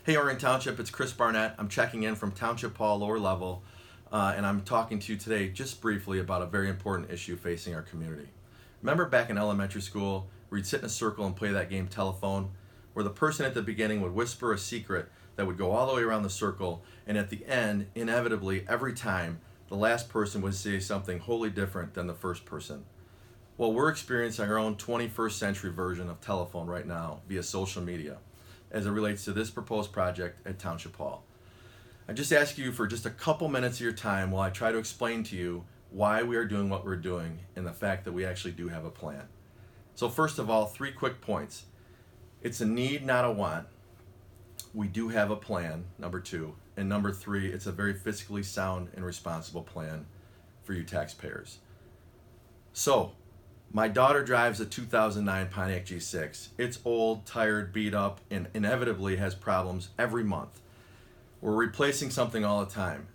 Hey, Oregon Township, it's Chris Barnett. I'm checking in from Township Hall, lower level, and I'm talking to you today just briefly about a very important issue facing our community. Remember back in elementary school where you'd sit in a circle and play that game telephone, where the person at the beginning would whisper a secret that would go all the way around the circle, and at the end, inevitably, every time, the last person would say something wholly different than the first person. Well, we're experiencing our own 21st century version of telephone right now via social media as it relates to this proposed project at Township Hall. I just ask you for just a couple minutes of your time while I try to explain to you why we are doing what we're doing and the fact that we actually do have a plan. So first of all, 3 quick points. It's a need, not a want. We do have a plan, number 2. And number 3, it's a very fiscally sound and responsible plan for you taxpayers. So, my daughter drives a 2009 Pontiac G6. It's old, tired, beat up, and inevitably has problems every month. We're replacing something all the time.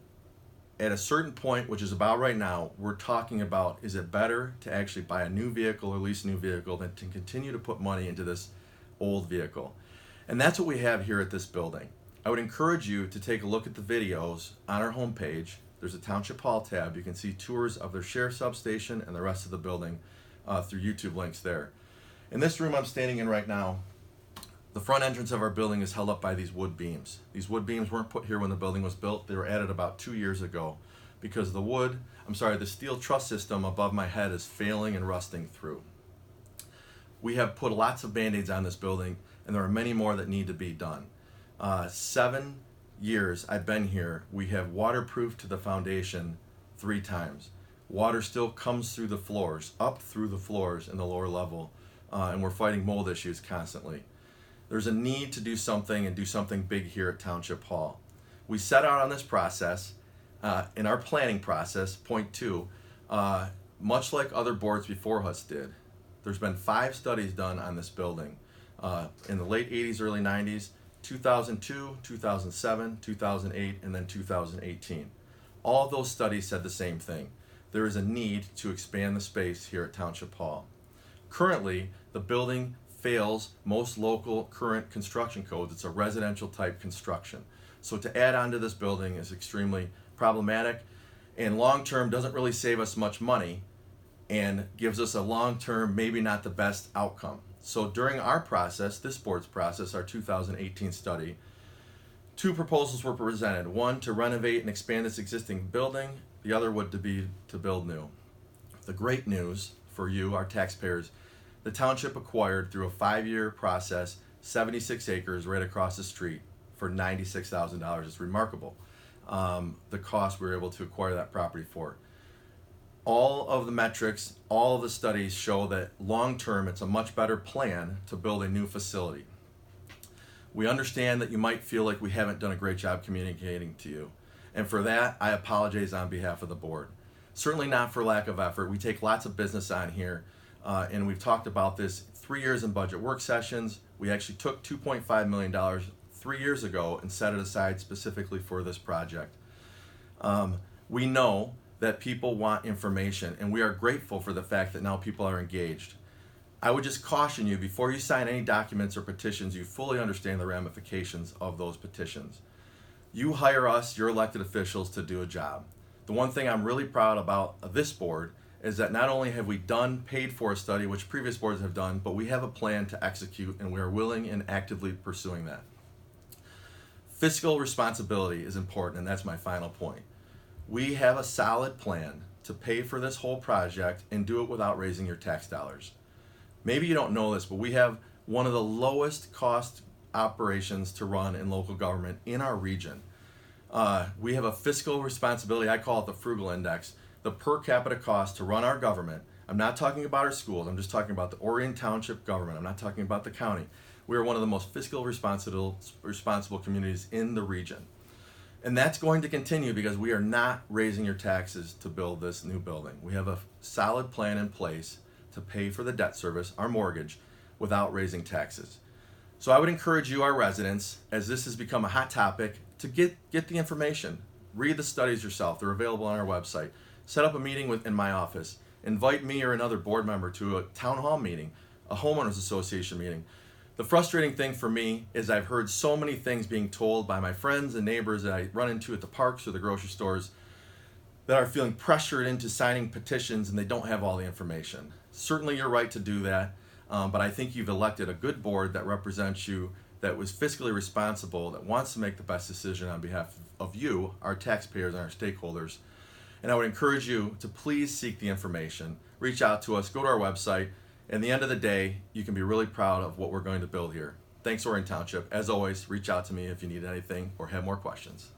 At a certain point, which is about right now, we're talking about, is it better to actually buy a new vehicle or lease a new vehicle than to continue to put money into this old vehicle? And that's what we have here at this building. I would encourage you to take a look at the videos on our homepage. There's a Township Hall tab. You can see tours of their sheriff's substation and the rest of the building through YouTube links there. In this room I'm standing in right now, the front entrance of our building is held up by these wood beams. These wood beams weren't put here when the building was built. They were added about 2 years ago because the steel truss system above my head is failing and rusting through. We have put lots of band-aids on this building, and there are many more that need to be done. 7 years I've been here, we have waterproofed to the foundation 3 times. Water still comes through the floors, up through the floors in the lower level, and we're fighting mold issues constantly. There's a need to do something and do something big here at Township Hall. We set out on this process, in our planning process, point 2, much like other boards before us did. There's been 5 studies done on this building in the late 80s, early 90s, 2002, 2007, 2008, and then 2018. All of those studies said the same thing. There is a need to expand the space here at Township Hall. Currently, the building fails most local current construction codes. It's a residential type construction. So to add on to this building is extremely problematic, and long term doesn't really save us much money and gives us a long term, maybe not the best outcome. So during our process, this board's process, our 2018 study, 2 proposals were presented. One to renovate and expand this existing building, the other would be to build new. The great news for you, our taxpayers, the township acquired through a 5-year process 76 acres right across the street for $96,000. It's remarkable, the cost we were able to acquire that property for. All of the metrics, all of the studies show that long term it's a much better plan to build a new facility. We understand that you might feel like we haven't done a great job communicating to you. And for that, I apologize on behalf of the board. Certainly not for lack of effort. We take lots of business on here, and we've talked about this 3 years in budget work sessions. We actually took $2.5 million 3 years ago and set it aside specifically for this project. We know that people want information, and we are grateful for the fact that now people are engaged. I would just caution you, before you sign any documents or petitions, you fully understand the ramifications of those petitions. You hire us, your elected officials, to do a job. The one thing I'm really proud about this board is that not only have we paid for a study, which previous boards have done, but we have a plan to execute, and we are willing and actively pursuing that. Fiscal responsibility is important, and that's my final point. We have a solid plan to pay for this whole project and do it without raising your tax dollars. Maybe you don't know this, but we have one of the lowest cost operations to run in local government in our region. We have a fiscal responsibility, I call it the frugal index, the per capita cost to run our government. I'm not talking about our schools, I'm just talking about the Oregon Township government. I'm not talking about the county. We are one of the most fiscal responsible communities in the region. And that's going to continue because we are not raising your taxes to build this new building. We have a solid plan in place to pay for the debt service, our mortgage, without raising taxes. So I would encourage you, our residents, as this has become a hot topic, to get the information. Read the studies yourself. They're available on our website. Set up a meeting in my office. Invite me or another board member to a town hall meeting, a homeowners association meeting. The frustrating thing for me is I've heard so many things being told by my friends and neighbors that I run into at the parks or the grocery stores that are feeling pressured into signing petitions and they don't have all the information. Certainly you're right to do that, but I think you've elected a good board that represents you, that was fiscally responsible, that wants to make the best decision on behalf of you, our taxpayers, and our stakeholders. And I would encourage you to please seek the information. Reach out to us, go to our website, and at the end of the day, you can be really proud of what we're going to build here. Thanks, Orion Township. As always, reach out to me if you need anything or have more questions.